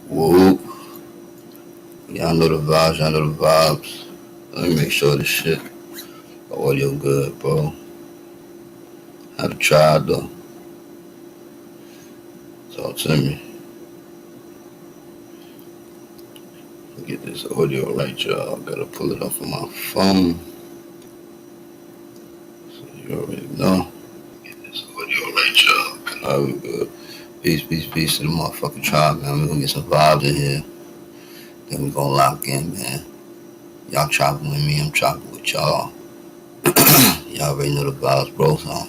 Whoop. Y'all know the vibes, y'all know the vibes. Let me make sure this shit, the audio good, bro. Have to try though. Talk to me. Get this audio right, y'all. Gotta pull it off of my phone. So you already know. Get this audio right, y'all. Alright, we good. Peace, peace, peace to the motherfucking tribe, man. We gonna get some vibes in here. Then we gonna lock in, man. Y'all chopping with me, I'm chopping with y'all. Y'all already know the vibes, bro. So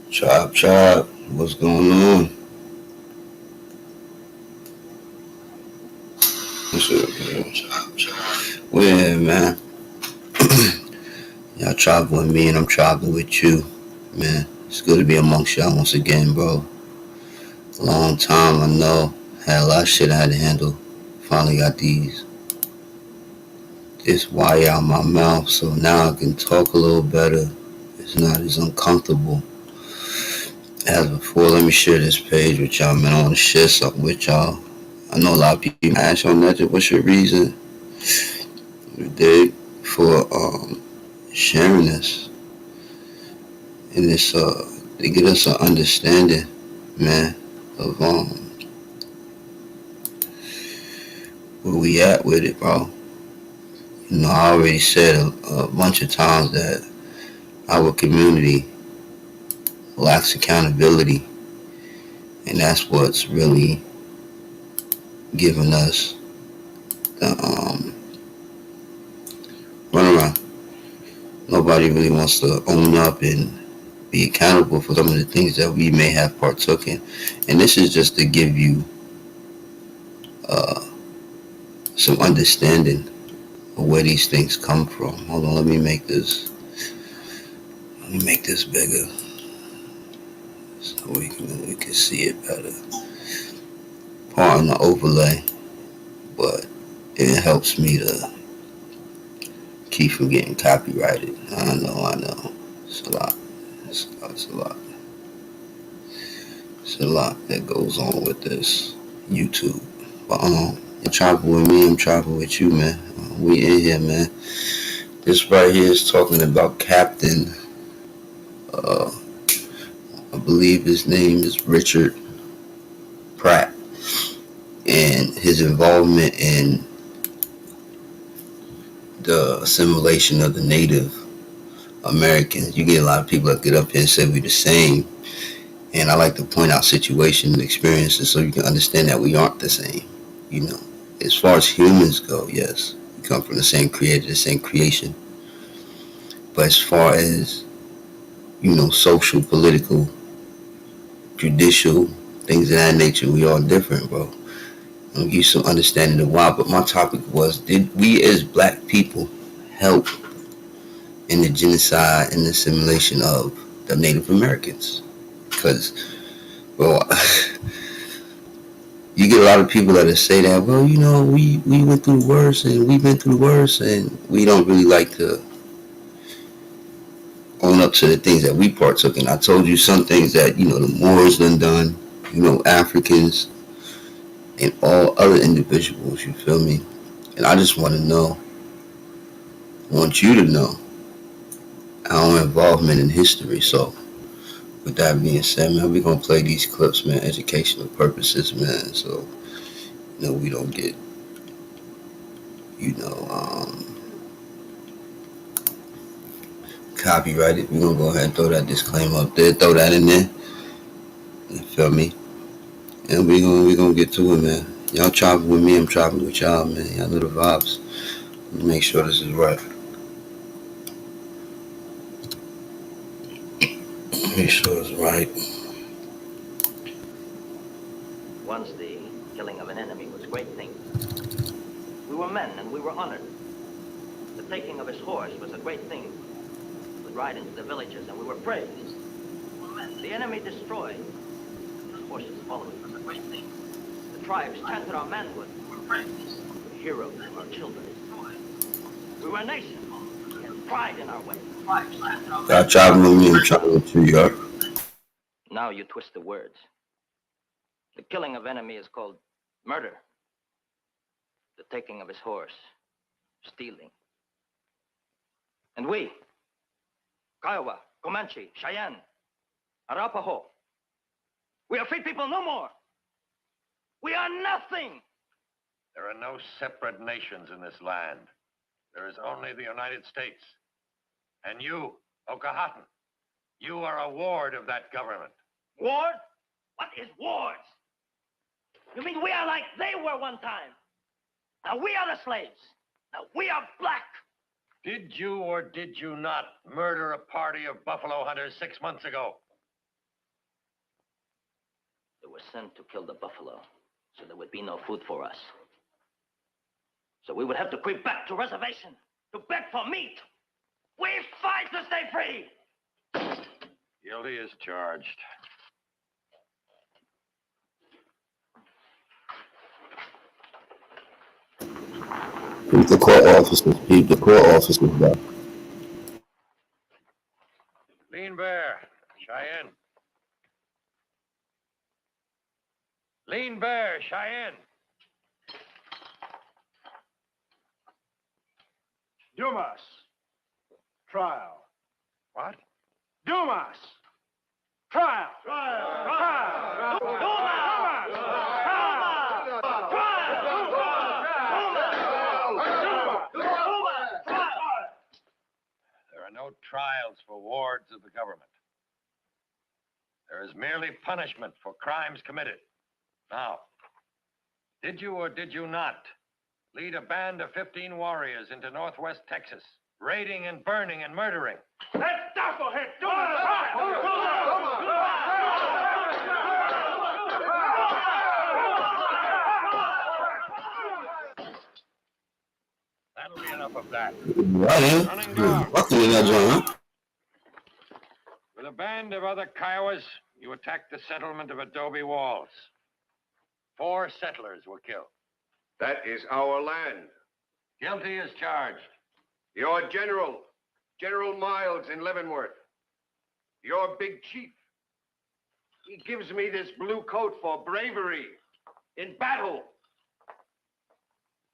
Chop, chop. What's going on? What's up, man? Chop, chop. Well, yeah, man. Y'all chopping with me and I'm chopping with you, man. It's good to be amongst y'all once again, bro. Long time, I know. Had a lot of shit I had to handle. Finally got this wire out my mouth, so now I can talk a little better. It's not as uncomfortable as before. Let me share this page with y'all, man. I want to share something with y'all. I know a lot of people ask on that. What's your reason? You dig? For sharing this. And it's to get us an understanding, man, of where we at with it, bro. You know, I already said a bunch of times that our community lacks accountability, and that's what's really giving us the runaround. Nobody really wants to own up and be accountable for some of the things that we may have partook in. And this is just to give you uh, some understanding of where these things come from. Hold on, let me make this bigger so we can see it better. Pardon the overlay, but it helps me to keep from getting copyrighted. I know. It's a lot. It's a lot that goes on with this YouTube. But you're chopping with me, I'm chopping with you, man. We in here, man. This right here is talking about Captain. I believe his name is Richard Pratt, and his involvement in the assimilation of the Native Americans. You get a lot of people that get up here and say we're the same, and I like to point out situations and experiences so you can understand that we aren't the same. You know, as far as humans go, yes, we come from the same creator, the same creation. But as far as, you know, social, political, judicial, things of that nature, we are different, bro. I'll give you some understanding of why. But my topic was, did we as black people help in the genocide and the assimilation of the Native Americans? Because, well, you get a lot of people that say that, well, you know, we went through the worst and we've been through the worst, and we don't really like to own up to the things that we partook in. I told you some things that, you know, the Moors done, you know, Africans and all other individuals, you feel me? And I just want you to know our involvement in history. So with that being said, man, we're going to play these clips, man, educational purposes, man. So, you know, we don't get, you know, copyrighted. We're going to go ahead and throw that disclaimer up there, throw that in there. You feel me? And we gonna get to it, man. Y'all chopping with me, I'm chopping with y'all, man. Y'all know the vibes. Let me make sure this is right. Make sure it's right. Once the killing of an enemy was a great thing. We were men and we were honored. The taking of his horse was a great thing. We would ride into the villages and we were praised. The enemy destroyed. His horses followed. It was a great thing. The tribes chanted our manhood. We were praised. We were heroes of our children. We were a nation. We had pride in our way. Y'all traveling with me, I'm traveling to Europe. Now you twist the words. The killing of enemy is called murder. The taking of his horse, stealing. And we, Kiowa, Comanche, Cheyenne, Arapaho, we are free people no more. We are nothing. There are no separate nations in this land. There is only the United States. And you, Okahatan, you are a ward of that government. Ward? What is wards? You mean we are like they were one time? Now we are the slaves. Now we are black. Did you or did you not murder a party of buffalo hunters 6 months ago? They were sent to kill the buffalo, so there would be no food for us. So we would have to creep back to reservation, to beg for meat. We fight to stay free. Guilty as charged. Keep the court officers. Keep the court officers back. Lean Bear, Cheyenne. Lean Bear, Cheyenne. Dumas. Trial. What? Dumas. Trial. Trial. There are no trials for wards of the government. There is merely punishment for crimes committed. Now, did you or did you not lead a band of 15 warriors into northwest Texas, raiding and burning and murdering? That's knucklehead. Dumas. That'll be enough of that. Right, Running guard. fucking in that joint, huh? With a band of other Kiowas, you attacked the settlement of Adobe Walls. 4 settlers were killed. That is our land. Guilty as charged. Your general, General Miles in Leavenworth. Your big chief. He gives me this blue coat for bravery in battle.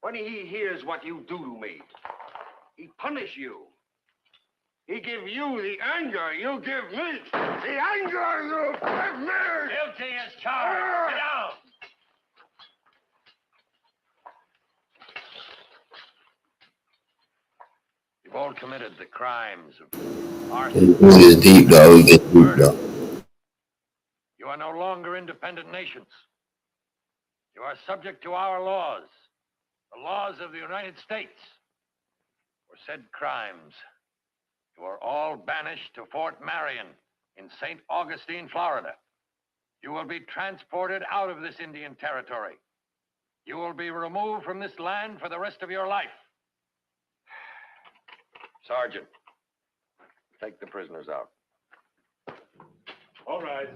When he hears what you do to me, he punish you. He give you the anger you give me. The anger you give me. Guilty as charged. Sit down. You've all committed the crimes of arson. It gets deep, though. It gets deep, though. You are no longer independent nations. You are subject to our laws, the laws of the United States. For said crimes, you are all banished to Fort Marion in St. Augustine, Florida. You will be transported out of this Indian territory. You will be removed from this land for the rest of your life. Sergeant, take the prisoners out. All right.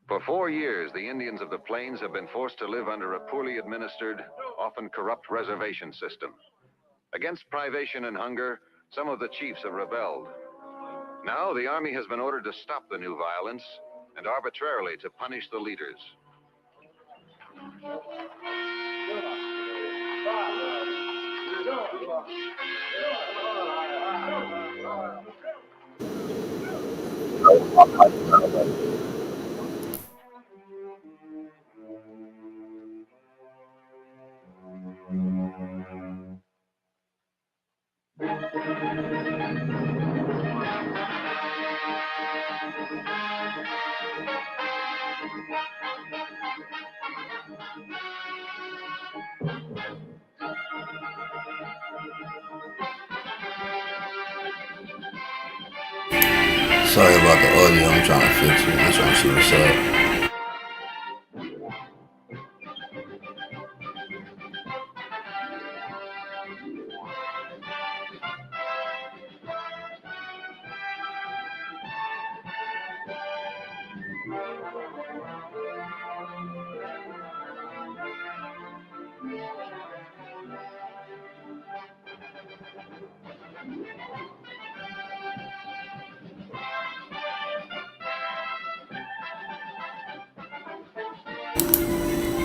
For 4 years, the Indians of the Plains have been forced to live under a poorly administered, often corrupt reservation system. Against privation and hunger, some of the chiefs have rebelled. Now, the Army has been ordered to stop the new violence and arbitrarily to punish the leaders. Sorry about the audio. I'm trying to fix it. I'm trying to see what's up.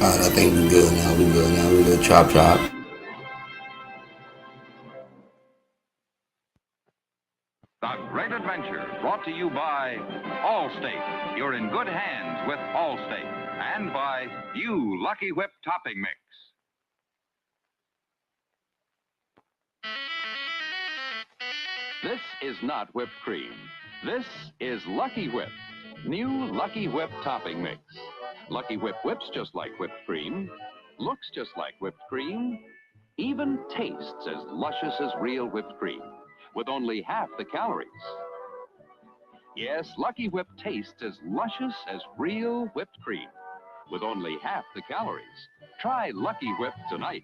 Alright, I think we good now. We good now. We good. Chop, chop. The Great Adventure, brought to you by Allstate. You're in good hands with Allstate. And by you, Lucky Whip Topping Mix. This is not whipped cream. This is Lucky Whip. New Lucky Whip Topping Mix. Lucky Whip whips just like whipped cream, looks just like whipped cream, even tastes as luscious as real whipped cream, with only half the calories. Yes, Lucky Whip tastes as luscious as real whipped cream, with only half the calories. Try Lucky Whip tonight.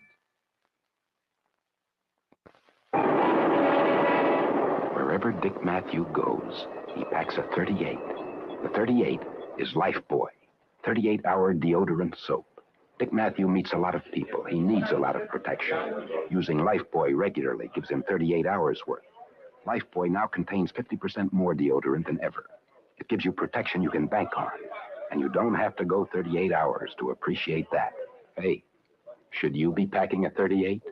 Wherever Dick Matthew goes, he packs a 38. The 38 is Lifebuoy, 38-hour deodorant soap. Dick Matthew meets a lot of people. He needs a lot of protection. Using Lifebuoy regularly gives him 38 hours worth. Lifebuoy now contains 50% more deodorant than ever. It gives you protection you can bank on. And you don't have to go 38 hours to appreciate that. Hey, should you be packing a 38?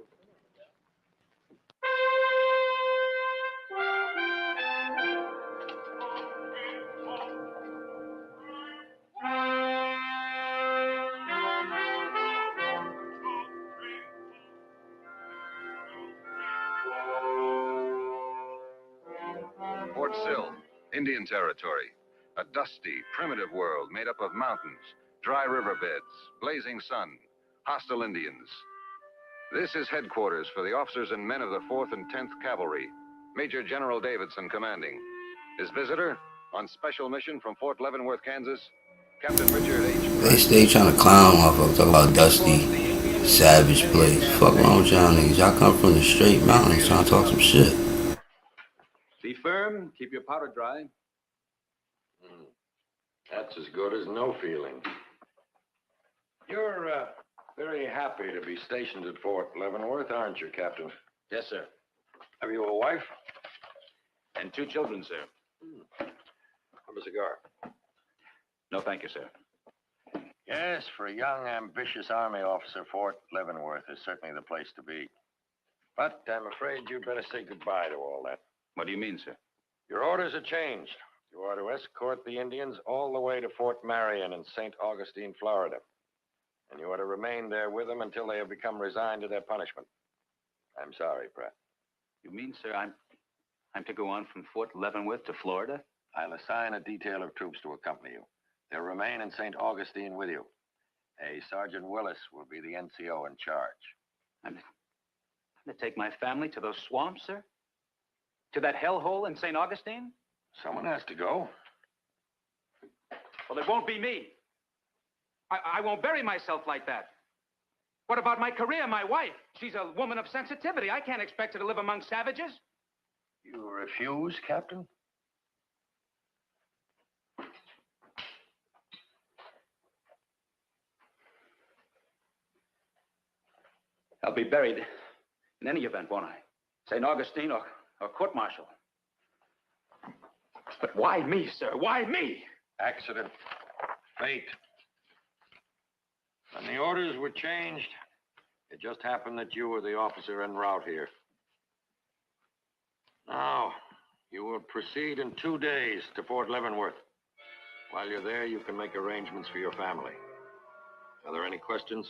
Fort Sill, Indian Territory. A dusty, primitive world made up of mountains, dry riverbeds, blazing sun, hostile Indians. This is headquarters for the officers and men of the 4th and 10th Cavalry, Major General Davidson commanding. His visitor, on special mission from Fort Leavenworth, Kansas, Captain Richard H. They stay trying to clown motherfuckers. Talk about dusty, savage place. Fuck wrong with y'all niggas. Y'all come from the straight mountains trying to talk some shit. Be firm, keep your powder dry. That's as good as no feeling. You're very happy to be stationed at Fort Leavenworth, aren't you, Captain? Yes, sir. Have you a wife? And 2 children, sir. Have a cigar. No, thank you, sir. Yes, for a young, ambitious Army officer, Fort Leavenworth is certainly the place to be. But I'm afraid you'd better say goodbye to all that. What do you mean, sir? Your orders are changed. You are to escort the Indians all the way to Fort Marion in St. Augustine, Florida. And you are to remain there with them until they have become resigned to their punishment. I'm sorry, Pratt. You mean, sir, I'm to go on from Fort Leavenworth to Florida? I'll assign a detail of troops to accompany you. They'll remain in St. Augustine with you. A Sergeant Willis will be the NCO in charge. I'm to take my family to those swamps, sir? To that hellhole in St. Augustine? Someone has to go. Well, it won't be me. I won't bury myself like that. What about my career, my wife? She's a woman of sensitivity. I can't expect her to live among savages. You refuse, Captain? I'll be buried in any event, won't I? St. Augustine or court-martial. But why me, sir? Why me? Accident. Fate. When the orders were changed, it just happened that you were the officer en route here. Now, you will proceed in 2 days to Fort Leavenworth. While you're there, you can make arrangements for your family. Are there any questions?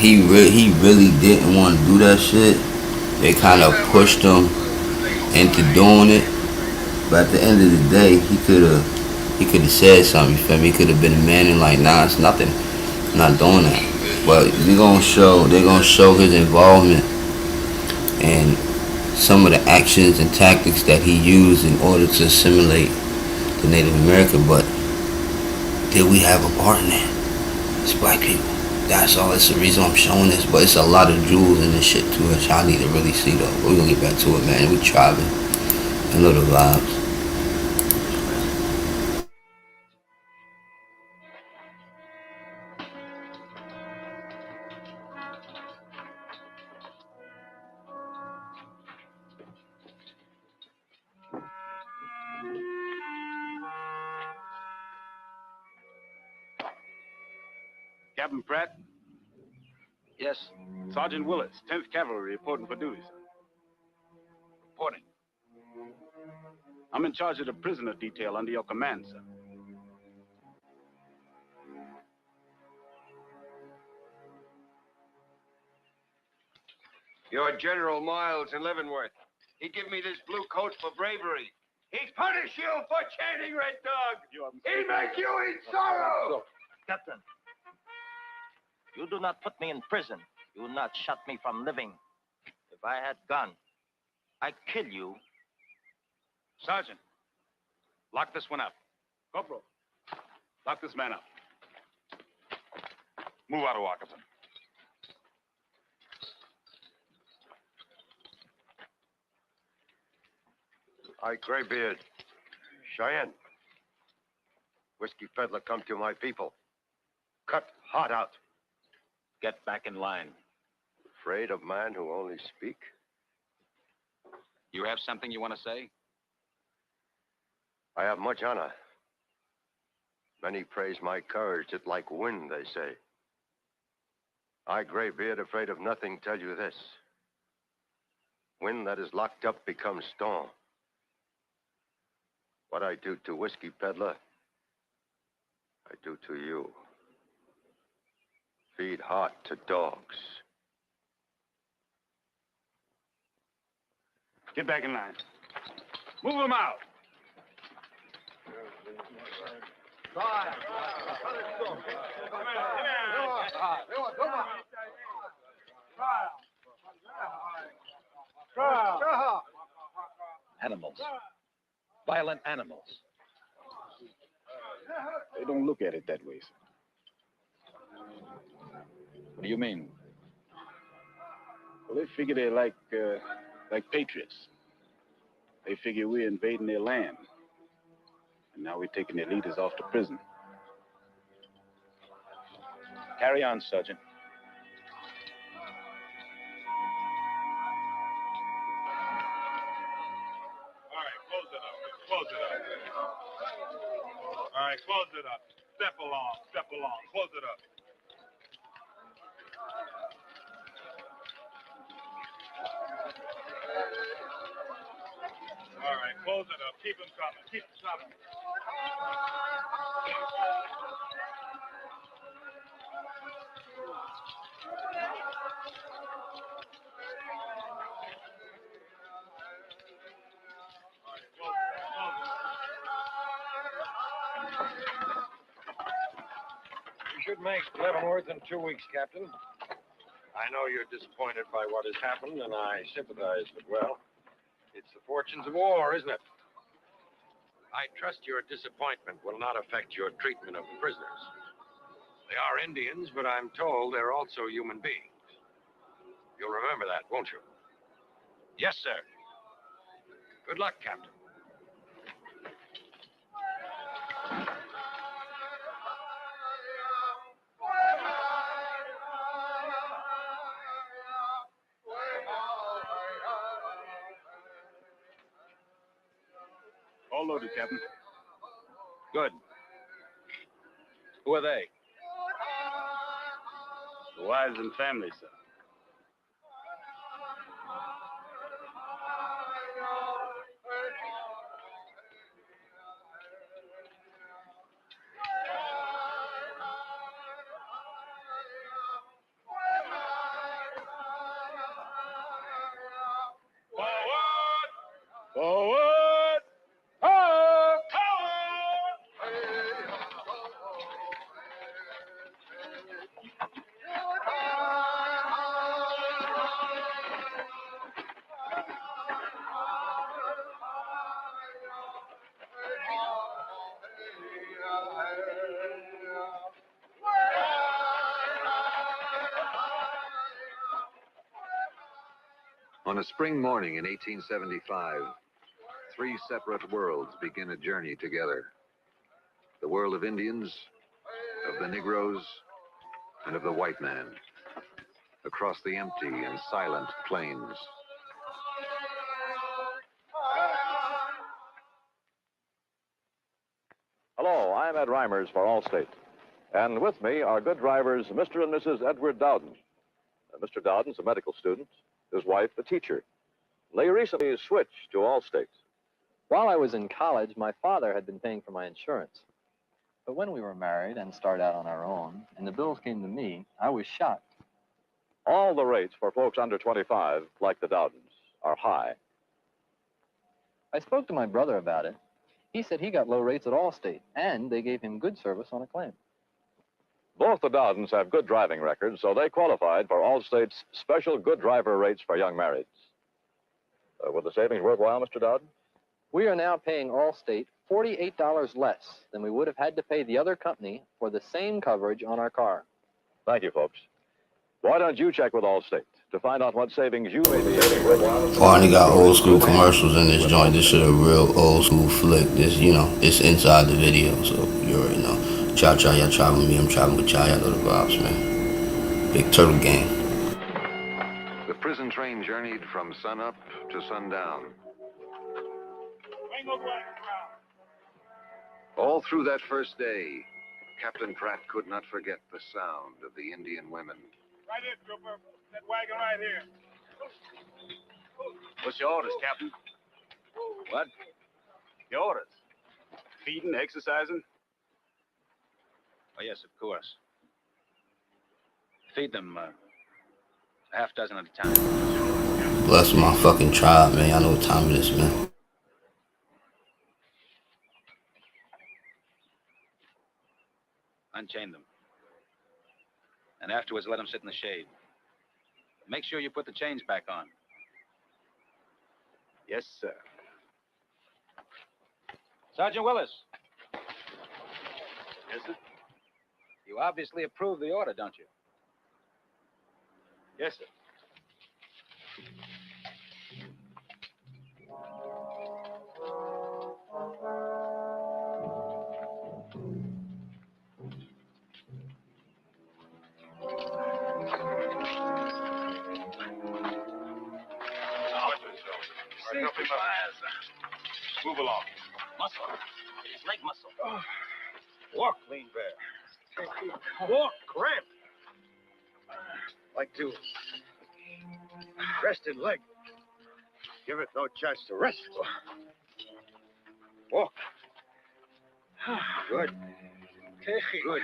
He really didn't want to do that shit. They kind of pushed him into doing it. But at the end of the day, he could have said something. You feel me? He could have been a man and like, nah, it's nothing. I'm not doing that. But they're gonna show his involvement and some of the actions and tactics that he used in order to assimilate the Native American. But did we have a part in that? It's black people. That's all. It's the reason I'm showing this. But it's a lot of jewels in this shit too, which I need to really see though. We're gonna get back to it, man. We driving. I know the vibes. Captain Pratt? Yes, Sergeant Willis, 10th Cavalry, reporting for duty, sir. reporting. I'm in charge of the prisoner detail under your command, sir. You're General Miles in Leavenworth. He gave me this blue coat for bravery. He's punish you for chanting, Red Dog. He make you eat sorrow. Captain, you do not put me in prison. You do not shut me from living. If I had gun, I'd kill you. Sergeant, lock this one up. Corporal, lock this man up. Move out of Washington. I, Graybeard. Cheyenne. Whiskey peddler come to my people. Cut heart out. Get back in line. Afraid of man who only speak? You have something you want to say? I have much honor. Many praise my courage. It's like wind, they say. I, Graybeard, afraid of nothing, tell you this. Wind that is locked up becomes storm. What I do to whiskey peddler, I do to you. Feed heart to dogs. Get back in line. Move them out. Animals. Violent animals. They don't look at it that way, sir. What do you mean? Well, they figure they're like patriots. They figure we're invading their land. And now we're taking their leaders off to prison. Carry on, Sergeant. All right, close it up. Close it up. All right, close it up. Step along. Step along. Close it up. All right, close it up. Keep them coming. Keep them coming. You should make Leavenworth in 2 weeks, Captain. I know you're disappointed by what has happened, and I sympathize, but well, it's the fortunes of war, isn't it? I trust your disappointment will not affect your treatment of the prisoners. They are Indians, but I'm told they're also human beings. You'll remember that, won't you? Yes, sir. Good luck, Captain. All loaded, Captain. Good. Who are they? The wives and families, sir. Forward! On a spring morning in 1875, three separate worlds begin a journey together. The world of Indians, of the Negroes, and of the white man, across the empty and silent plains. Hello, I'm Ed Reimers for Allstate. And with me are good drivers Mr. and Mrs. Edward Dowden. Mr. Dowden's a medical student, his wife a teacher. They recently switched to Allstate. While I was in college, my father had been paying for my insurance. But when we were married and started out on our own, and the bills came to me, I was shocked. All the rates for folks under 25, like the Dowdens, are high. I spoke to my brother about it. He said he got low rates at Allstate, and they gave him good service on a claim. Both the Dowdens have good driving records, so they qualified for Allstate's special good driver rates for young marrieds. Were the savings worthwhile, Mr. Dowden? We are now paying Allstate $48 less than we would have had to pay the other company for the same coverage on our car. Thank you, folks. Why don't you check with Allstate to find out what savings you may be getting worthwhile? Finally got old school commercials in this joint. This shit a real old school flick. This, it's inside the video, so you already know. Y'all travel with me, I'm traveling with y'all. Y'all know the vibes, man. Big Turtle Gang. The prison train journeyed from sunup to sundown. All through that first day, Captain Pratt could not forget the sound of the Indian women. Right here, Trooper. That wagon right here. What's your orders, Captain? What? Your orders? Feeding, exercising? Oh, yes, of course. Feed them a half dozen at a time. Bless my fucking tribe, man. Y'all know what time it is, man. Unchain them. And afterwards, let them sit in the shade. Make sure you put the chains back on. Yes, sir. Sergeant Willis. Yes, sir. You obviously approve the order, don't you? Yes, sir. Move along. Muscle. His leg muscle. Oh. Walk, lean bear. Walk, cramp. Like to rested leg. Give it no chance to rest. Walk. Good. Good.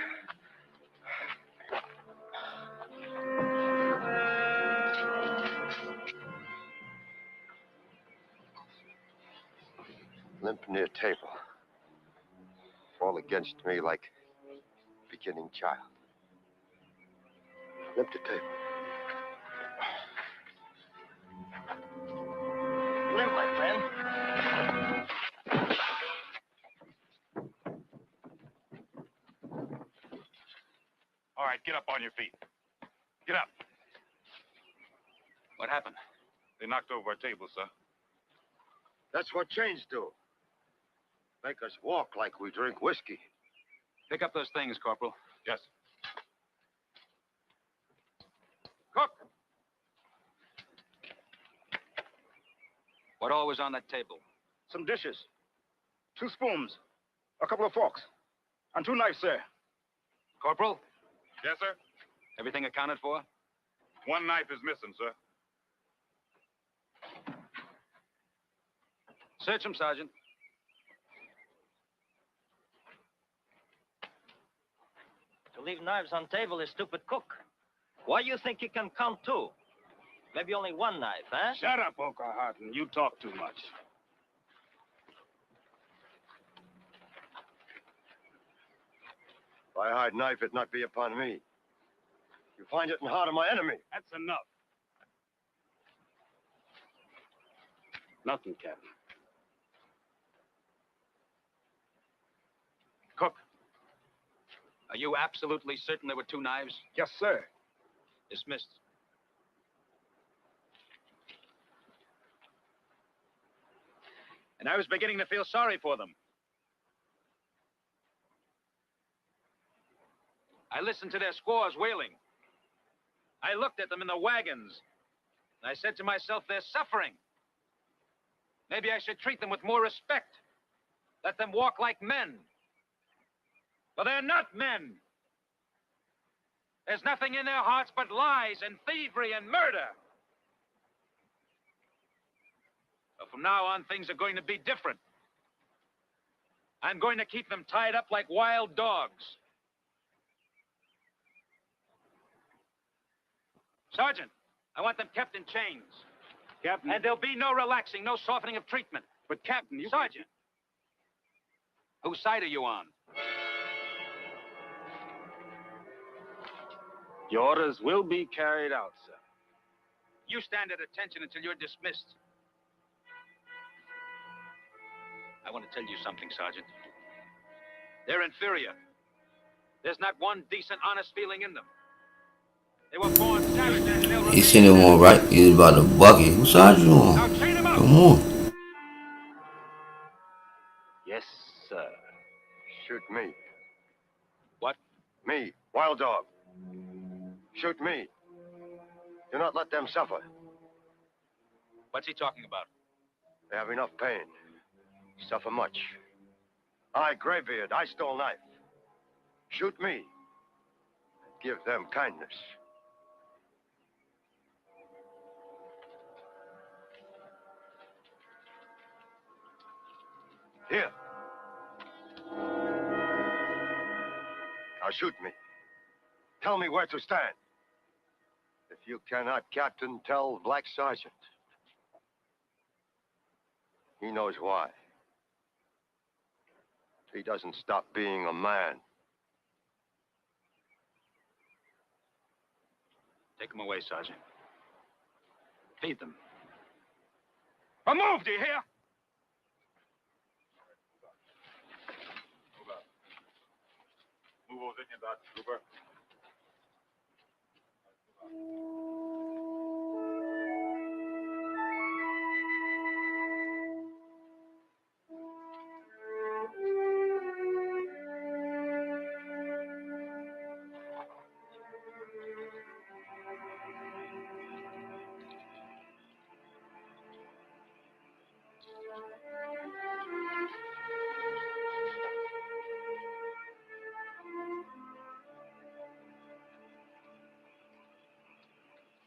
Limp near table. Fall against me like beginning child. Limp to table. Limp, my friend. All right, get up on your feet. Get up. What happened? They knocked over a table, sir. That's what chains do. Make us walk like we drink whiskey. Pick up those things, Corporal. Yes. Cook! What all was on that table? Some dishes. 2 spoons. A couple of forks. And 2 knives, sir. Corporal? Yes, sir? Everything accounted for? 1 knife is missing, sir. Search him, Sergeant. To leave knives on table is stupid cook. Why you think you can count 2? Maybe only 1 knife, huh? Shut up, O'Carharton. You talk too much. If I hide knife, it not be upon me. You find it in heart of my enemy. That's enough. Nothing, Captain. Cook. Are you absolutely certain there were 2 knives? Yes, sir. Dismissed. And I was beginning to feel sorry for them. I listened to their squaws wailing. I looked at them in the wagons. And I said to myself, they're suffering. Maybe I should treat them with more respect. Let them walk like men. But they're not men. There's nothing in their hearts but lies and thievery and murder. But from now on, things are going to be different. I'm going to keep them tied up like wild dogs. Sergeant, I want them kept in chains. Captain. And there'll be no relaxing, no softening of treatment. But, Captain, you... Sergeant, whose side are you on? Your orders will be carried out, sir. You stand at attention until you're dismissed. I want to tell you something, Sergeant. They're inferior. There's not one decent, honest feeling in them. They were born savage and they'll He seen him on right. He was about to bucket. Whose side you on? Now chain him up. Come on. Yes, sir. Shoot me. What? Me, Wild Dog. Shoot me. Do not let them suffer. What's he talking about? They have enough pain. Suffer much. I, Graybeard, I stole knife. Shoot me. Give them kindness. Here. Now shoot me. Tell me where to stand. If you cannot, Captain, tell Black Sergeant. He knows why. He doesn't stop being a man. Take them away, Sergeant. Feed them. Or move, do you hear? Move those Indians out, trooper.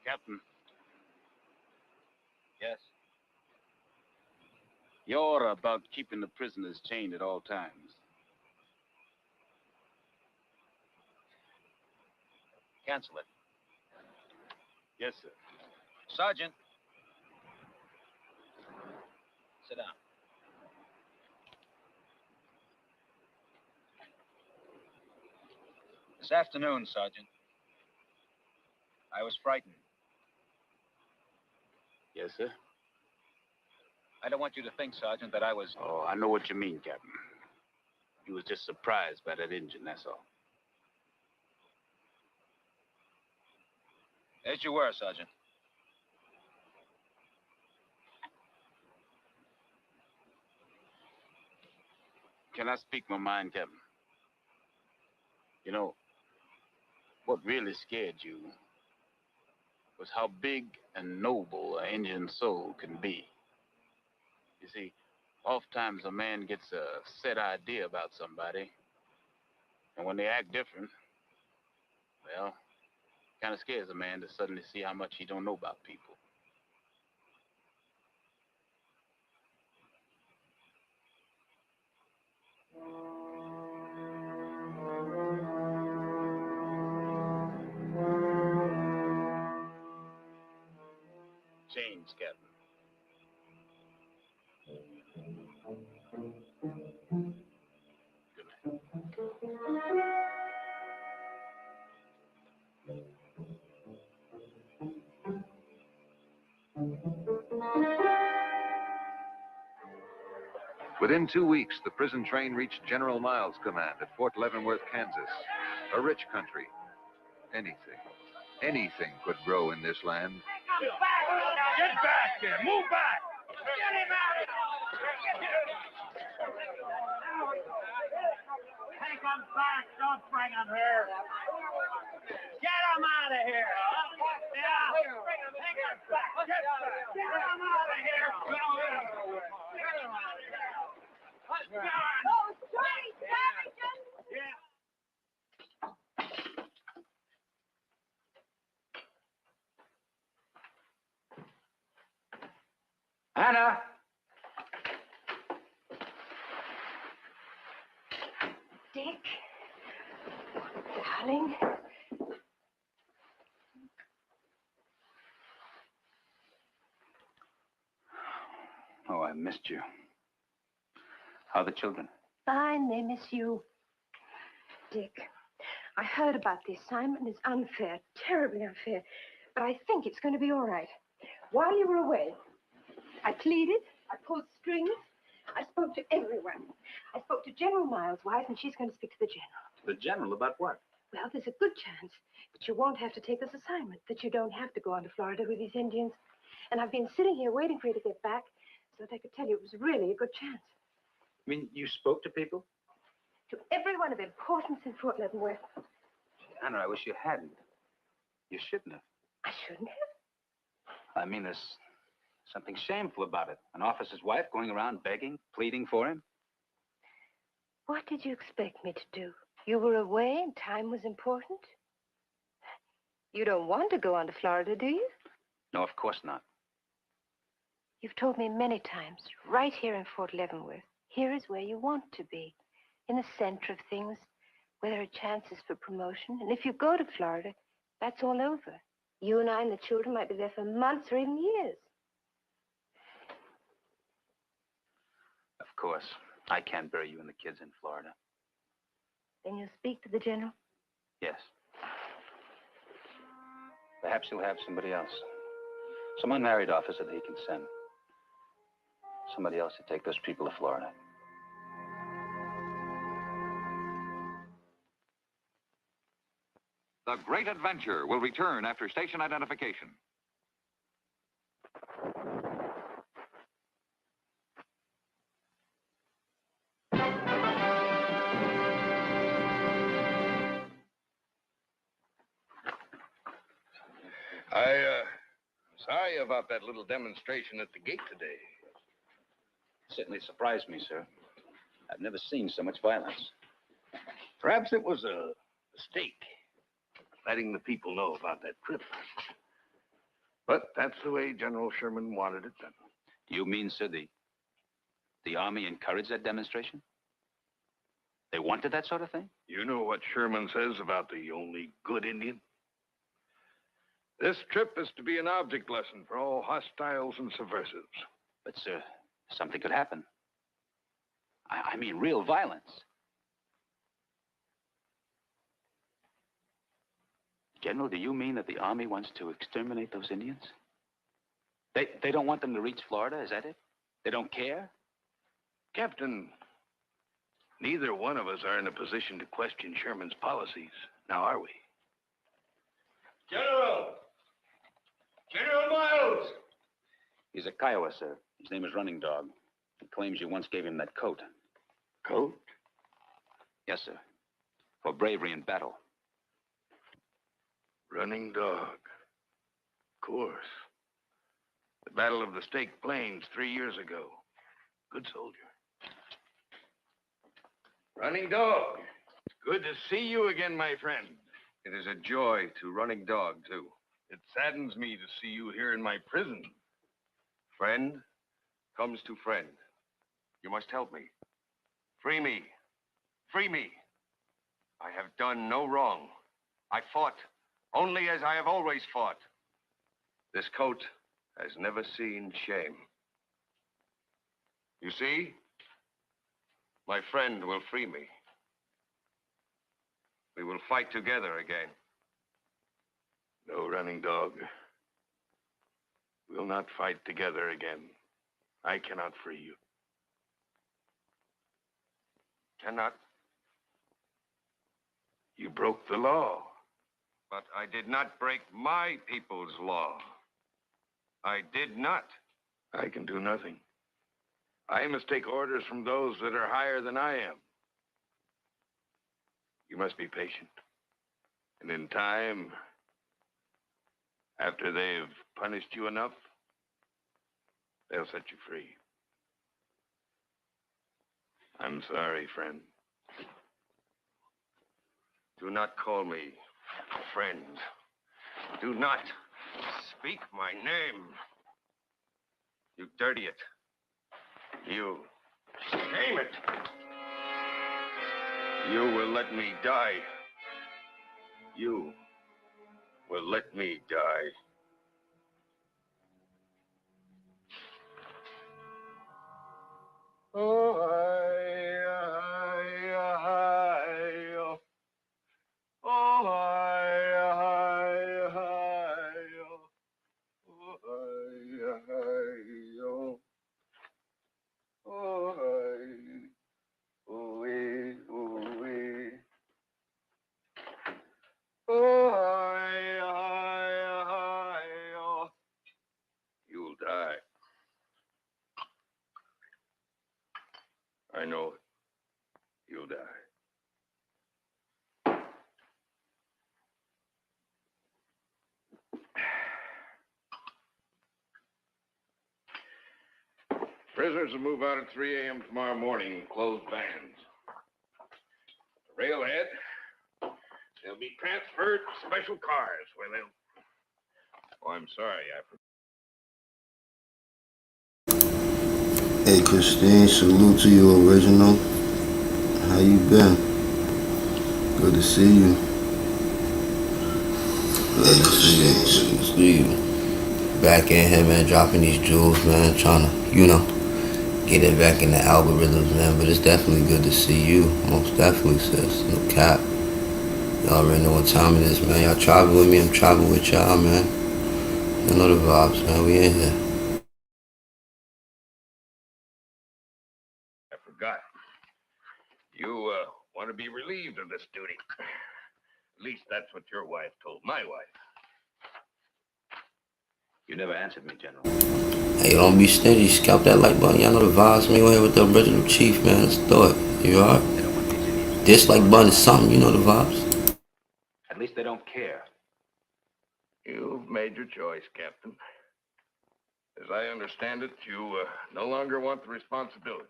Captain. Yes? You're about keeping the prisoners chained at all times. Cancel it. Yes, sir. Sergeant. Sit down. This afternoon, Sergeant, I was frightened. Yes, sir. I don't want you to think, Sergeant, that I was... Oh, I know what you mean, Captain. You was just surprised by that engine, that's all. As you were, Sergeant. Can I speak my mind, Captain? You know, what really scared you was how big and noble an Indian soul can be. You see, oftentimes a man gets a set idea about somebody, and when they act different, well, kind of scares a man to suddenly see how much he don't know about people. Change, Captain. Good night. Within 2 weeks, the prison train reached General Miles' command at Fort Leavenworth, Kansas, a rich country. Anything could grow in this land. Get back there! Move back! Get him out! him back. Don't bring him here. Get him out of here. Yeah. Bring him back. Get him out of here. Get him out of here. Oh, sorry, Sargent. Yeah. Anna! Dick, darling. Oh, I missed you. How are the children? Fine, they miss you. Dick, I heard about the assignment. It's unfair, terribly unfair. But I think it's going to be all right. While you were away, I pleaded, I pulled strings, I spoke to everyone. I spoke to General Miles' wife, and she's going to speak to the general. The general about what? Well, there's a good chance that you won't have to take this assignment, that you don't have to go on to Florida with these Indians. And I've been sitting here waiting for you to get back so that I could tell you it was really a good chance. I mean, you spoke to people? To everyone of importance in Fort Leavenworth. Anna, I wish you hadn't. You shouldn't have. I shouldn't have. I mean, there's something shameful about it. An officer's wife going around begging, pleading for him. What did you expect me to do? You were away and time was important? You don't want to go on to Florida, do you? No, of course not. You've told me many times, right here in Fort Leavenworth, here is where you want to be, in the center of things, where there are chances for promotion. And if you go to Florida, that's all over. You and I and the children might be there for months or even years. Of course. I can't bury you and the kids in Florida. Then you'll speak to the general? Yes. Perhaps he'll have somebody else. Some unmarried officer that he can send. Somebody else to take those people to Florida. The Great Adventure will return after station identification. Sorry about that little demonstration at the gate today. Certainly surprised me, sir. I've never seen so much violence. Perhaps it was a mistake, letting the people know about that trip. But that's the way General Sherman wanted it done. Do you mean, sir, the Army encouraged that demonstration? They wanted that sort of thing? You know what Sherman says about the only good Indian? This trip is to be an object lesson for all hostiles and subversives. But, sir, something could happen. I mean, real violence. General, do you mean that the Army wants to exterminate those Indians? They don't want them to reach Florida, is that it? They don't care? Captain, neither one of us are in a position to question Sherman's policies, now are we? General! General Miles! He's a Kiowa, sir. His name is Running Dog. He claims you once gave him that coat. Coat? Yes, sir. For bravery in battle. Running Dog. Of course. The Battle of the Stake Plains 3 years ago. Good soldier. Running Dog. It's good to see you again, my friend. It is a joy to Running Dog, too. It saddens me to see you here in my prison. Friend comes to friend. You must help me. Free me. Free me. I have done no wrong. I fought only as I have always fought. This coat has never seen shame. You see? My friend will free me. We will fight together again. No, Running Dog. We'll not fight together again. I cannot free you. Cannot. You broke the law. But I did not break my people's law. I did not. I can do nothing. I must take orders from those that are higher than I am. You must be patient. And in time, after they've punished you enough, they'll set you free. I'm sorry, friend. Do not call me friend. Do not speak my name. You dirty it. You shame it. You will let me die. You will let me die. Oh, you'll die. I know it. You'll die. Prisoners will move out at 3 a.m. tomorrow morning in closed vans. Railhead, they'll be transferred to special cars where they'll... Oh, I'm sorry, I forgot. Hey, Christine, salute to you, original. How you been? Good to see you. Good to see you. Good to see you. Back in here, man, dropping these jewels, man, trying to, get it back in the algorithms, man. But it's definitely good to see you. Most definitely, sis. No cap. Y'all already know what time it is, man. Y'all travel with me, I'm traveling with y'all, man. You know the vibes, man. We in here. I forgot. You want to be relieved of this duty. At least that's what your wife told my wife. You never answered me, General. Hey, don't be stingy. Scalp that like button. Y'all know the vibes, man. We're here with the original chief, man. Let's do it. You alright? Dislike button is something. You know the vibes. At least they don't care. You've made your choice, Captain. As I understand it, you no longer want the responsibility.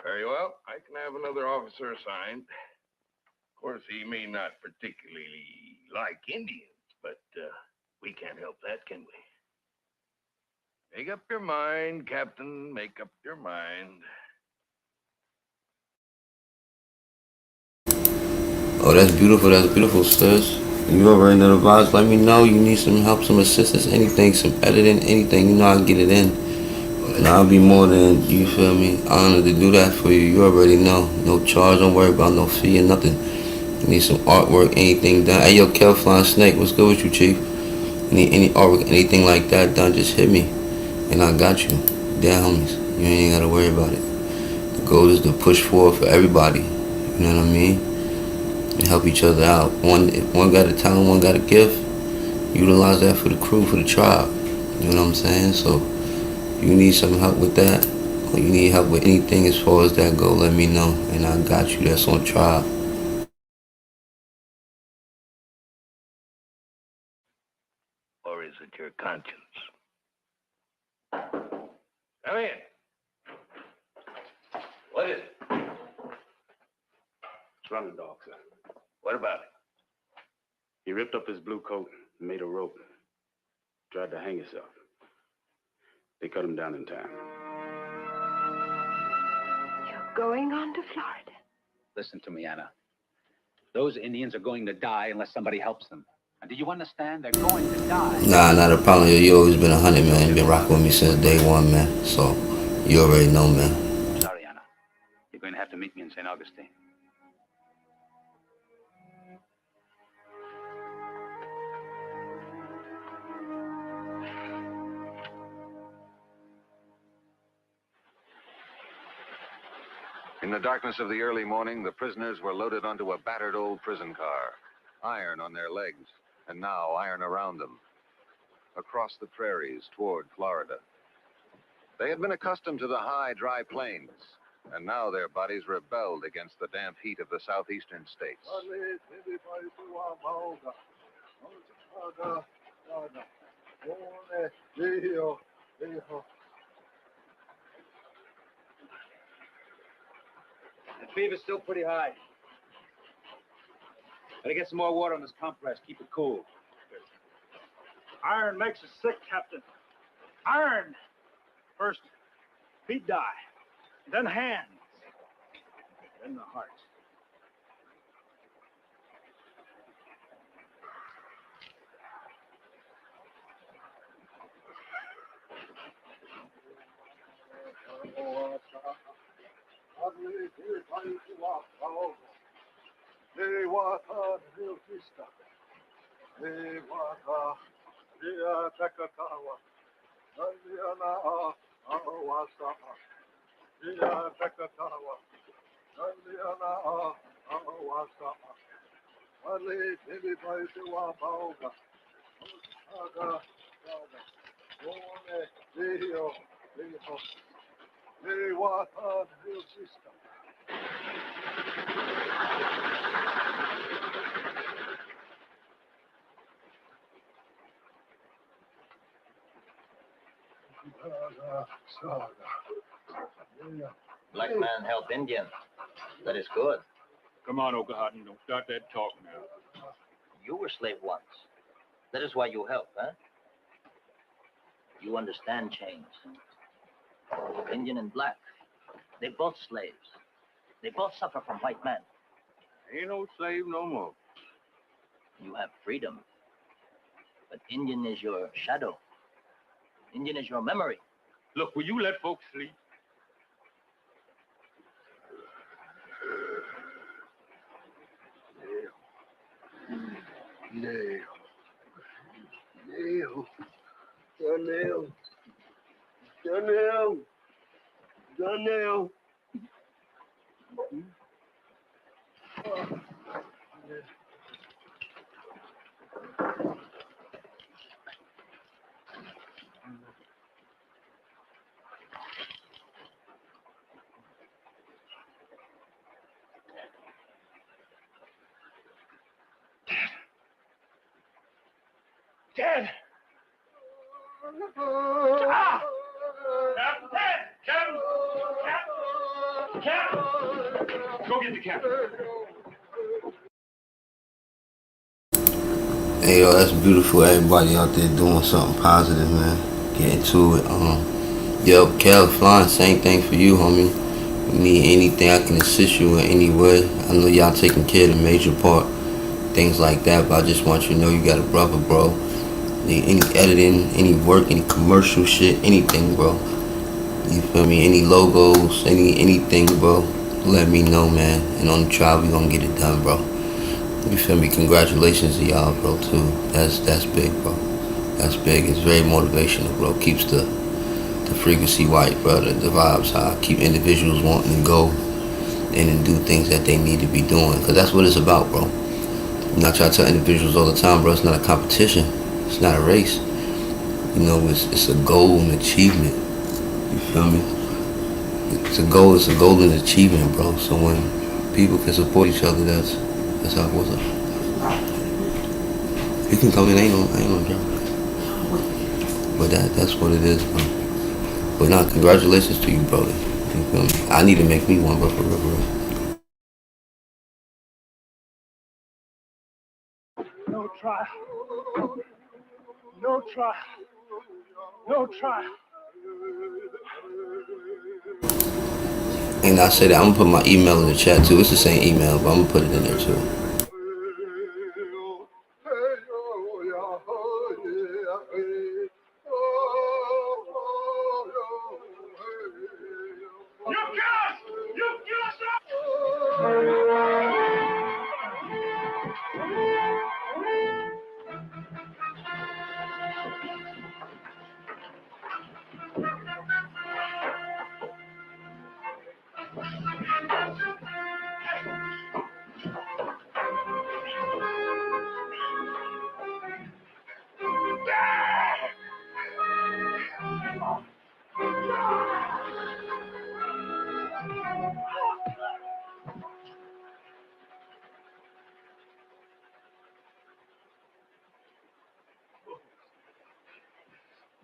Very well. I can have another officer assigned. Of course, he may not particularly like Indians, but we can't help that, can we? Make up your mind, Captain. Make up your mind. Oh, that's beautiful, sis. You already know the vibes. Let me know. You need some help, some assistance, anything, some editing, anything. You know I can get it in. And I'll be more than, you feel me, honored to do that for you. You already know. No charge, don't worry about no fee or nothing. You need some artwork, anything done. Hey, yo, Kelfline Snake, what's good with you, Chief? Need any artwork, anything like that done, just hit me. And I got you. Yeah, homies. You ain't gotta worry about it. The goal is to push forward for everybody. You know what I mean? And help each other out. If one got a talent, one got a gift, utilize that for the crew, for the tribe. You know what I'm saying? So, you need some help with that, or you need help with anything as far as that go, let me know. And I got you. That's on tribe. Or is it your conscience? Come in. What is it? It's running dog, sir. What about it? He ripped up his blue coat and made a rope. Tried to hang himself. They cut him down in time. You're going on to Florida. Listen to me, Anna. Those Indians are going to die unless somebody helps them. And do you understand? They're going to die. Nah, not a problem. You always been 100, man. You been rocking with me since day one, man. So, you already know, man. I'm sorry, Anna. You're going to have to meet me in St. Augustine. In the darkness of the early morning, the prisoners were loaded onto a battered old prison car. Iron on their legs, and now iron around them. Across the prairies toward Florida. They had been accustomed to the high, dry plains. And now their bodies rebelled against the damp heat of the southeastern states. The fever's still pretty high. Gotta get some more water on this compress. Keep it cool. Iron makes us sick, Captain. Iron. First, feet die. Then hands. Then the heart. Black man help Indian. That is good. Come on, Okahatten. Don't start that talk now. You were slave once. That is why you help, huh? You understand change. Indian and black, they both slaves. They both suffer from white men. Ain't no slave no more. You have freedom. But Indian is your shadow. Indian is your memory. Look, will you let folks sleep? Nail. Nail. Gun nail. Gun nail. Gun nail. Dad! Ah! Captain! Captain! Captain! Go get the captain. Hey yo, that's beautiful. Everybody out there doing something positive, man. Getting to it. Yo, Kel, flying, same thing for you, homie. You need anything I can assist you in any way. I know y'all taking care of the major part, things like that. But I just want you to know you got a brother, bro. Need any editing, any work, any commercial shit, anything, bro. You feel me? Any logos, anything, bro. Let me know, man. And on the trial, we gonna get it done, bro. You feel me? Congratulations to y'all, bro, too. That's big, bro. That's big. It's very motivational, bro. Keeps the frequency white, bro. The vibes high. Keep individuals wanting to go in and do things that they need to be doing. Because that's what it's about, bro. I try to tell individuals all the time, bro, it's not a competition. It's not a race. You know, it's a goal and achievement. You feel me? It's a goal and achievement, bro. So when people can support each other, that's how it was. You can come in, ain't no job. But that's what it is, bro. But nah, congratulations to you, brother. You feel me? I need to make me one, bro, for real. No trial. No trial. No trial. And I said that I'm gonna put my email in the chat too. It's the same email, but I'm gonna put it in there too.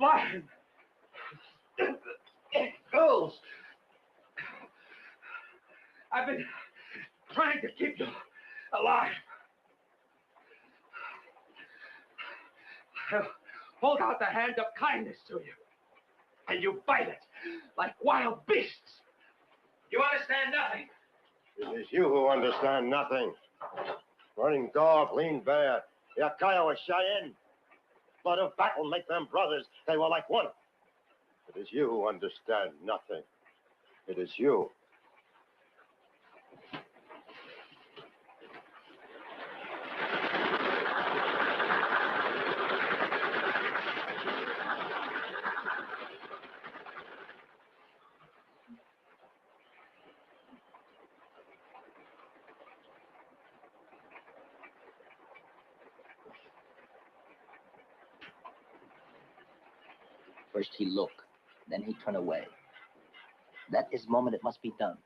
blind. Girls. I've been trying to keep you alive. I'll hold out the hand of kindness to you, and you bite it like wild beasts. You understand nothing. It is you who understand nothing. Running dog, lean bear, Yakayo Cheyenne. Blood of battle make them brothers. They were like one. It is you who understand nothing. It is you. First he look, then he turn away. That is moment it must be done.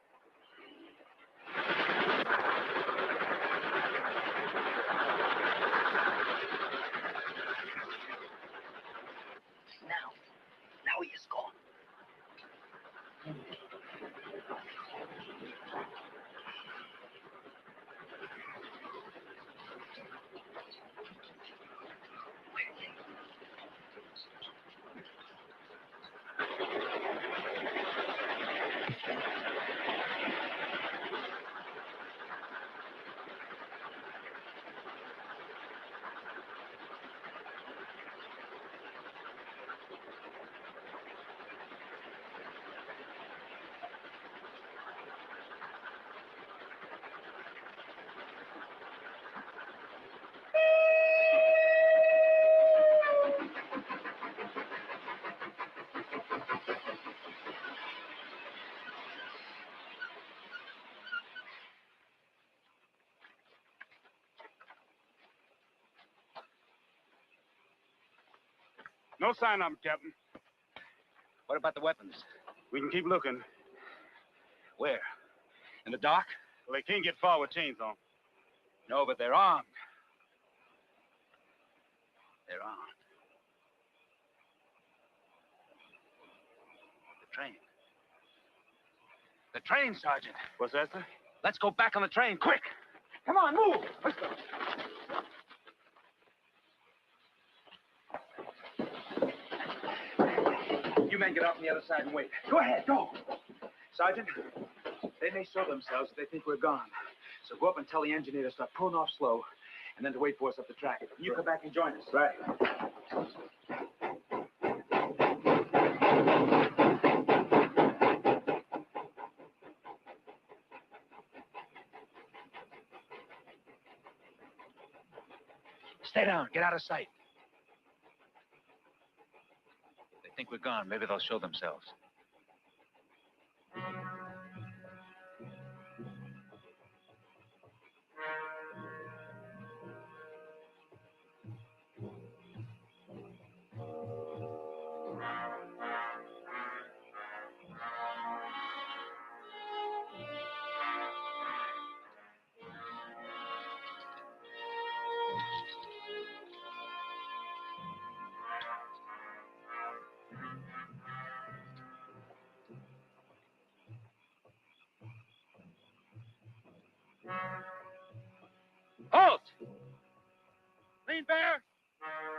Now he is gone. No sign of them, Captain. What about the weapons? We can keep looking. Where? In the dark? Well, they can't get far with chains on. No, but they're armed. They're armed. The train. The train, Sergeant. What's that, sir? Let's go back on the train, quick. Come on, move. Let's go. You men get off on the other side and wait. Go ahead, go. Sergeant, they may show themselves if they think we're gone. So go up and tell the engineer to start pulling off slow, and then to wait for us up the track. You come back and join us. Right. Stay down. Get out of sight. If they think we're gone, maybe they'll show themselves. Halt! Lean Bear!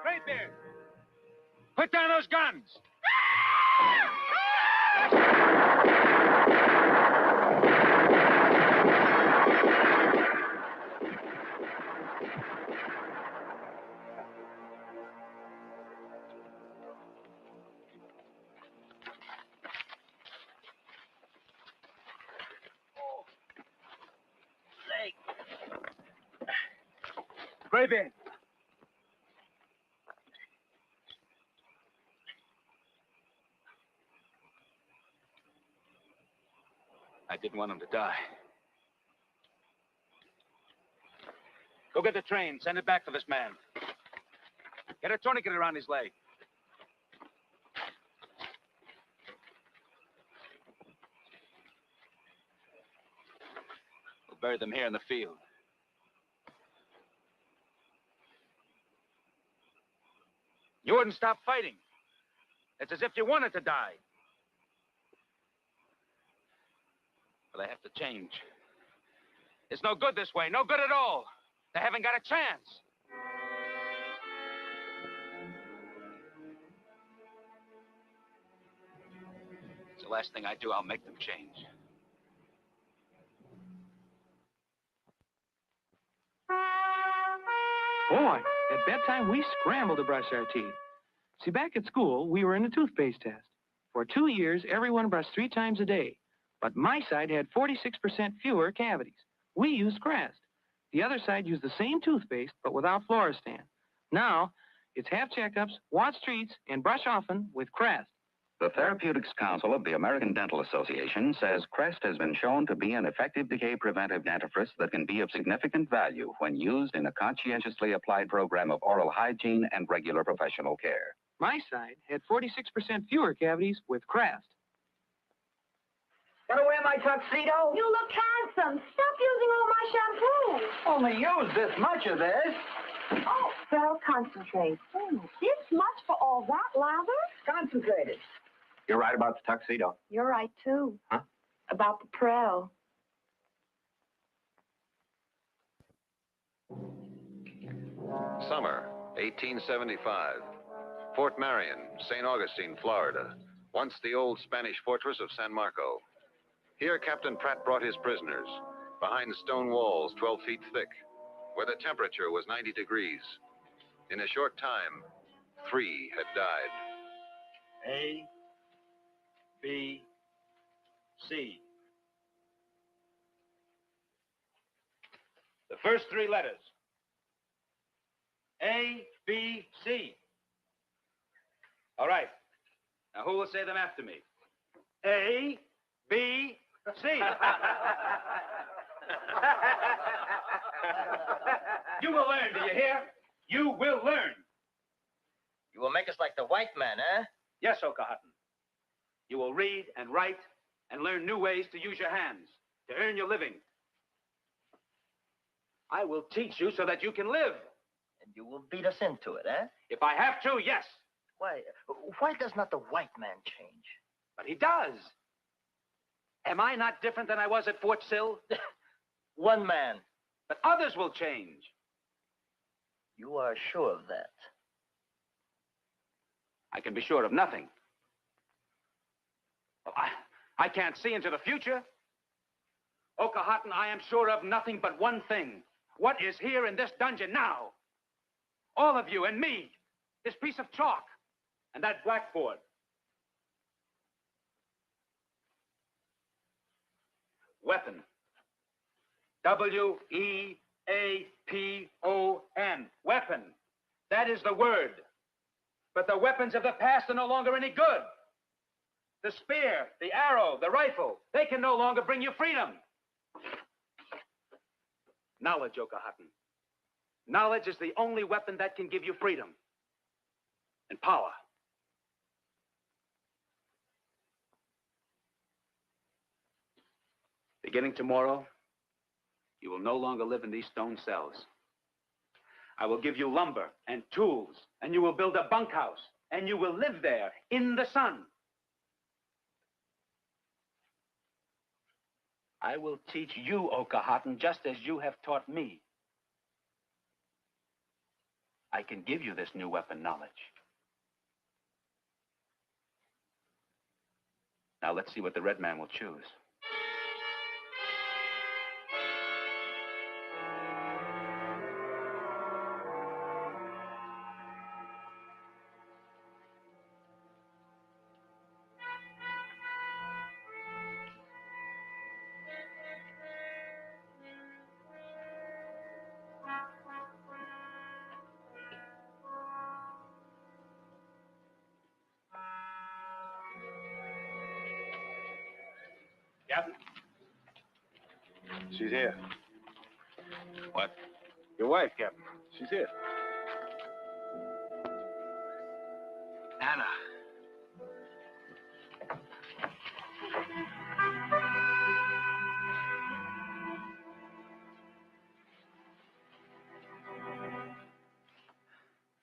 Great Bear! Put down those guns! Gray Bear! I didn't want him to die. Go get the train. Send it back for this man. Get a tourniquet around his leg. We'll bury them here in the field. You wouldn't stop fighting. It's as if you wanted to die. But I have to change. It's no good this way. No good at all. They haven't got a chance. It's the last thing I do. I'll make them change. Boy, at bedtime, we scrambled to brush our teeth. See, back at school, we were in a toothpaste test. For 2 years, everyone brushed 3 times a day. But my side had 46% fewer cavities. We used Crest. The other side used the same toothpaste, but without fluorestan. Now, it's have checkups, watch treats, and brush often with Crest. The Therapeutics Council of the American Dental Association says Crest has been shown to be an effective decay-preventive dentifrice that can be of significant value when used in a conscientiously applied program of oral hygiene and regular professional care. My side had 46% fewer cavities with Crest. Gonna wear my tuxedo? You look handsome. Stop using all my shampoo. Only use this much of this. Oh, well, concentrate. This much for all that lather? Concentrated. You're right about the tuxedo. You're right, too. Huh? About the Prel. Summer, 1875. Fort Marion, St. Augustine, Florida. Once the old Spanish fortress of San Marco. Here, Captain Pratt brought his prisoners, behind stone walls 12 feet thick, where the temperature was 90 degrees. In a short time, 3 had died. A, B, C. The first 3 letters. A, B, C. All right. Now, who will say them after me? A, B, C. You will learn, do you hear? You will learn. You will make us like the white man, eh? Yes, Okahatan. You will read and write and learn new ways to use your hands, to earn your living. I will teach you so that you can live. And you will beat us into it, eh? If I have to, yes. Why does not the white man change? But he does. Am I not different than I was at Fort Sill? One man. But others will change. You are sure of that? I can be sure of nothing. Well, I can't see into the future. Okahatan, I am sure of nothing but one thing. What is here in this dungeon now? All of you and me. This piece of chalk and that blackboard. Weapon. W-E-A-P-O-N. Weapon. That is the word. But the weapons of the past are no longer any good. The spear, the arrow, the rifle, they can no longer bring you freedom. Knowledge, Okahatan. Knowledge is the only weapon that can give you freedom and power. Beginning tomorrow, you will no longer live in these stone cells. I will give you lumber and tools, and you will build a bunkhouse, and you will live there in the sun. I will teach you, Okahatan, just as you have taught me. I can give you this new weapon knowledge. Now let's see what the red man will choose. Captain? She's here. What? Your wife, Captain. She's here. Anna.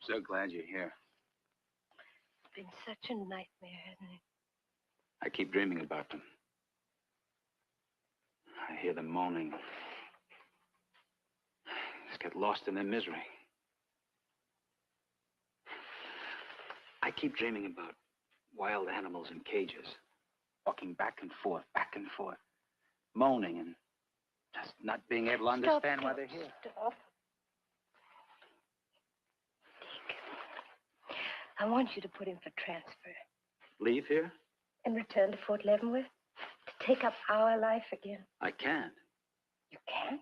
So glad you're here. been such a nightmare, hasn't it? I keep dreaming about them. I hear them moaning. Just get lost in their misery. I keep dreaming about wild animals in cages, walking back and forth, moaning and just not being able to understand why they're here. Stop. Dick, I want you to put in for transfer Leave here? and return to Fort Leavenworth to take up our life again. I can't. You can't?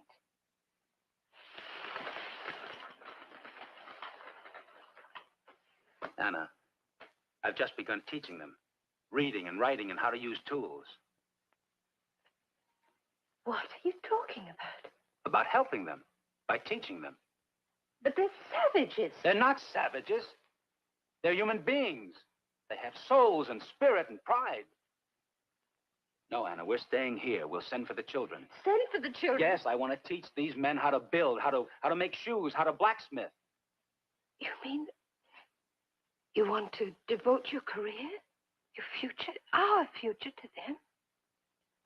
Anna, I've just begun teaching them, reading and writing and how to use tools. What are you talking about? About helping them, by teaching them. But they're savages. They're not savages. They're human beings. They have souls and spirit and pride. No, Anna, we're staying here. We'll send for the children. Send for the children? Yes, I want to teach these men how to build, how to make shoes, how to blacksmith. You mean you want to devote your career, your future, our future to them?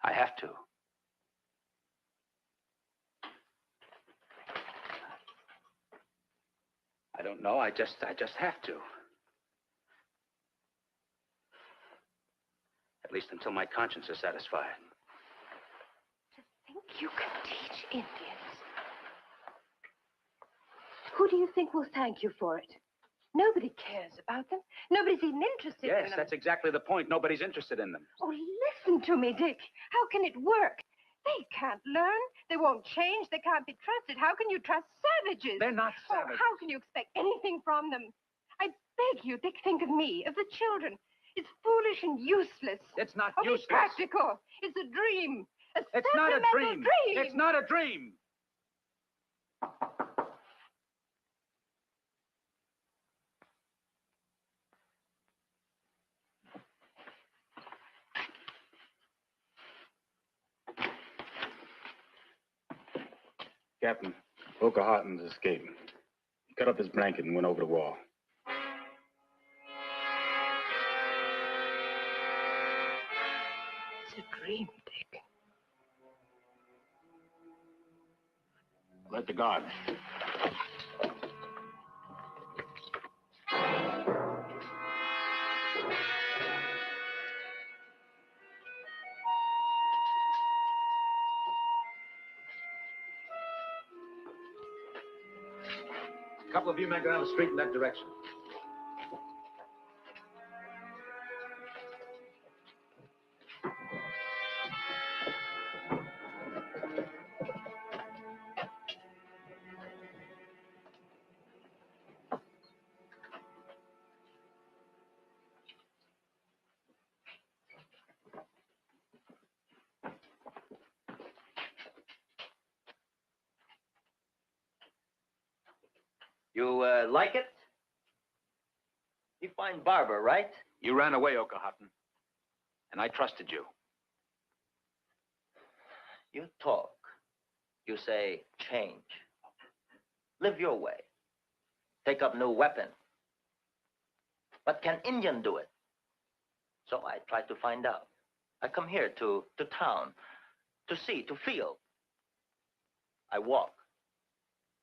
I have to. I don't know. I just have to. At least until my conscience is satisfied. Think you can teach Indians? Who do you think will thank you for it? Nobody cares about them. Nobody's even interested in Yes, them. that's exactly the point. Nobody's interested in them. Oh, listen to me, Dick. How can it work? They can't learn. They won't change. They can't be trusted. How can you trust savages? They're not savages. Oh, how can you expect anything from them? I beg you, Dick, think of me, of the children. It's foolish and useless. It's not Be useless. practical. It's a dream. It's not a sentimental dream. dream. It's not a dream. Captain, Pocahontas escaped. He cut up his blanket and went over the wall. It's a dream, Dick. Let the guard. A couple of you men go down the street in that direction. You like it? You find Barbara, right? You ran away, Okahotun. And I trusted you. You talk. You say change. Live your way. Take up new weapon. But can Indian do it? So I try to find out. I come here to town, to see, to feel. I walk.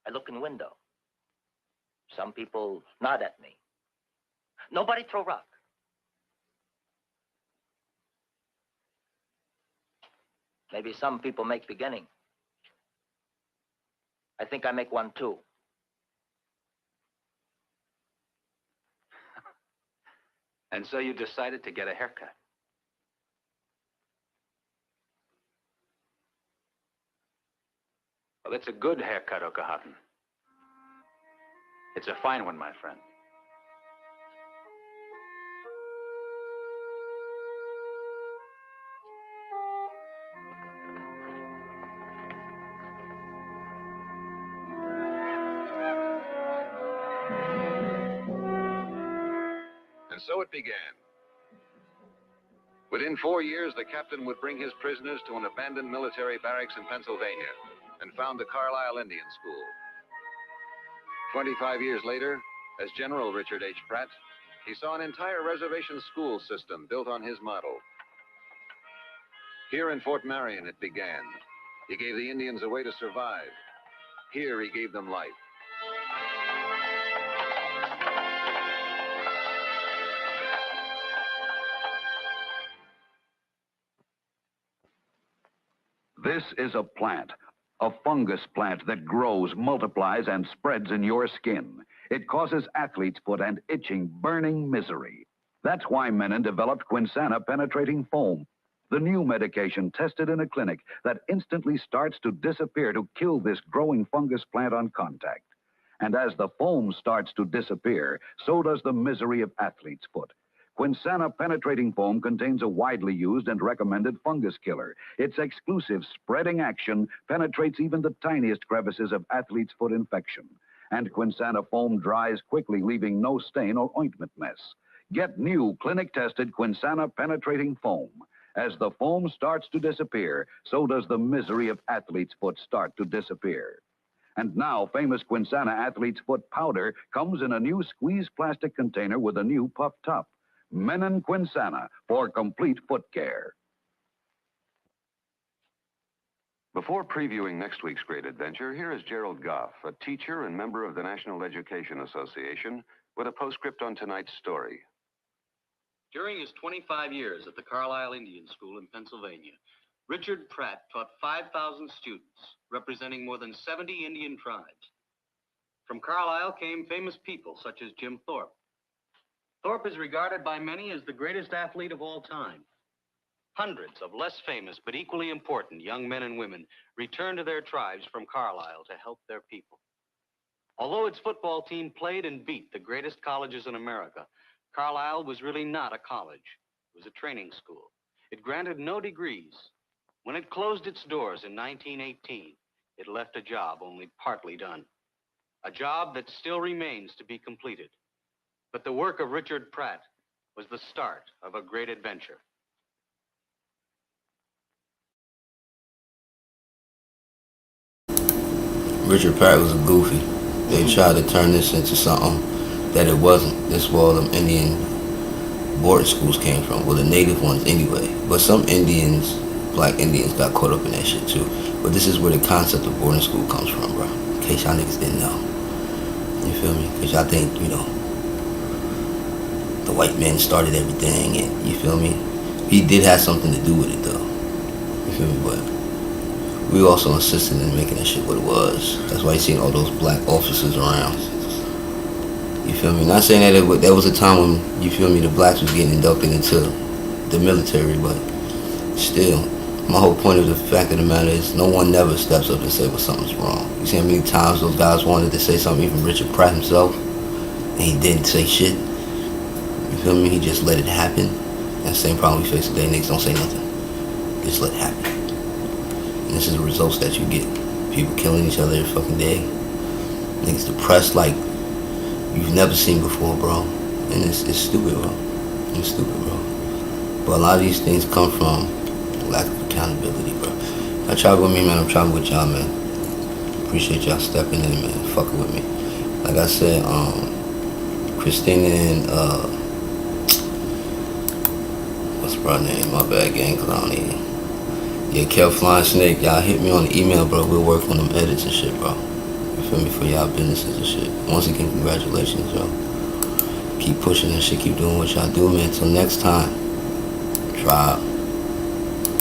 I look in window. Some people nod at me. Nobody throw rock. Maybe some people make beginning. I think I make one too. And so you decided to get a haircut. Well, it's a good haircut, Okahotun. It's a fine one, my friend. And so it began. Within 4 years, the captain would bring his prisoners to an abandoned military barracks in Pennsylvania and found the Carlisle Indian School. 25 years later, as General Richard H. Pratt, He saw an entire reservation school system built on his model. Here in Fort Marion, it began. He gave the Indians a way to survive. Here, he gave them life. This is a plant, a fungus plant that grows, multiplies, and spreads in your skin. It causes athlete's foot and itching, burning misery. That's why Menon developed Quinsana penetrating foam, the new medication tested in a clinic that instantly starts to disappear to kill this growing fungus plant on contact. And as the foam starts to disappear, so does the misery of athlete's foot. Quinsana penetrating foam contains a widely used and recommended fungus killer. Its exclusive spreading action penetrates even the tiniest crevices of athlete's foot infection. And Quinsana foam dries quickly, leaving no stain or ointment mess. Get new clinic-tested Quinsana penetrating foam. As the foam starts to disappear, so does the misery of athlete's foot start to disappear. And now, famous Quinsana athlete's foot powder comes in a new squeeze plastic container with a new puff top. Menon Quinsana for complete foot care. Before previewing next week's great adventure, here is Gerald Goff, a teacher and member of the National Education Association, with a postscript on tonight's story. During his 25 years at the Carlisle Indian School in Pennsylvania, Richard Pratt taught 5,000 students, representing more than 70 Indian tribes. From Carlisle came famous people such as Jim Thorpe. Thorpe is regarded by many as the greatest athlete of all time. Hundreds of less famous but equally important young men and women returned to their tribes from Carlisle to help their people. Although its football team played and beat the greatest colleges in America, Carlisle was really not a college. It was a training school. It granted no degrees. When it closed its doors in 1918, it left a job only partly done. A job that still remains to be completed. But the work of Richard Pratt was the start of a great adventure. Richard Pratt was a goofy. They tried to turn this into something that it wasn't. This is where them Indian boarding schools came from. Well, the native ones anyway. But some Indians, black Indians, got caught up in that shit too. But this is where the concept of boarding school comes from, bro. In case y'all niggas didn't know. You feel me? Because y'all think, you know, the white men started everything, and you feel me? He did have something to do with it, though. You feel me? But we also insisted in making that shit what it was. That's why you seen all those black officers around. You feel me? Not saying that there was a time when, you feel me, the blacks was getting inducted into the military, but still, my whole point of the fact of the matter is no one never steps up and say, well, something's wrong. You see how many times those guys wanted to say something, even Richard Pratt himself, and he didn't say shit. You feel me? He just let it happen. That same problem we face today. Niggas don't say nothing. Just let it happen. And this is the results that you get. People killing each other every fucking day. Niggas depressed like you've never seen before, bro. And it's stupid, bro. It's stupid, bro. But a lot of these things come from lack of accountability, bro. Y'all travel with me, man. I'm traveling with y'all, man. Appreciate y'all stepping in, man. Fucking with me. Like I said, Christina and what's her name? My bad, gang, cause I don't even. Yeah, Kel Flying Snake, y'all hit me on the email, bro. We'll work on them edits and shit, bro. You feel me? For y'all businesses and shit. Once again, congratulations, yo. Keep pushing that shit. Keep doing what y'all do, man. Till next time. Tribe.